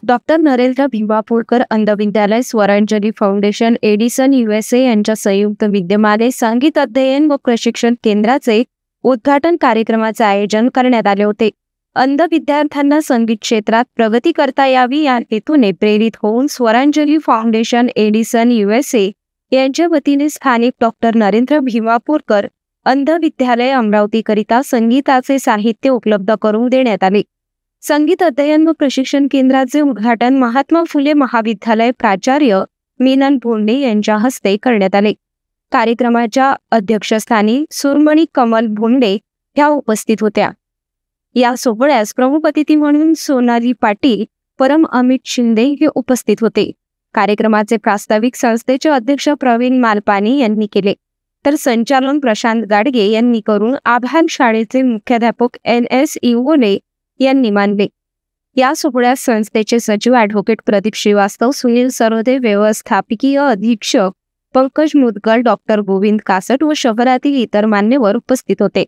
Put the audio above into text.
Doctor Narendra भिमापूरकर अंध विद्यालय, Swaranjali foundation, Edison USA यांच्या संयुक्त विद्यमाने संगीत अध्ययन व प्रशिक्षण केंद्राचे उद्घाटन कार्यक्रमाचे आयोजन करण्यात आले होते. अंध विद्यार्थ्यांना संगीत क्षेत्रात प्रगती करता यावी या हेतूने प्रेरित होऊन स्वरांजली फाउंडेशन, एडिसन USA यांच्या वतीने स्थानिक डॉक्टर नरेंद्र भिमापूरकर अंध विद्यालय अमरावतीकरिता संगीताचे साहित्य उपलब्ध करून देण्यात आले. संगीत अध्ययन व प्रशिक्षण केंद्राचे उद्घाटन महात्मा फुले महाविद्यालय प्राचार्य मीनन भोंडे यांच्या हस्ते करण्यात आले. कार्यक्रमाच्या अध्यक्षस्थानी सुरमणी कमल भोंडे ह्या उपस्थित होत्या. या सोहळ्यास प्रमुख अतिथी म्हणून सोनाली पाटील, परम अमित शिंदे हे उपस्थित होते. कार्यक्रमाचे प्रास्ताविक संस्थेचे अध्यक्ष प्रवीण मालपानी यांनी केले, तर संचालन प्रशांत गाडगे यांनी करून आभार शाळेचे मुख्याध्यापक NS इवोले यांनी मानले. या सोहळ्यात संस्थेचे सचिव ॲडव्होकेट प्रदीप श्रीवास्तव, सुनील सरोदे, व्यवस्थापकीय अधीक्षक पंकज मुदगल, डॉक्टर गोविंद कासट व शहरातील इतर मान्यवर उपस्थित होते.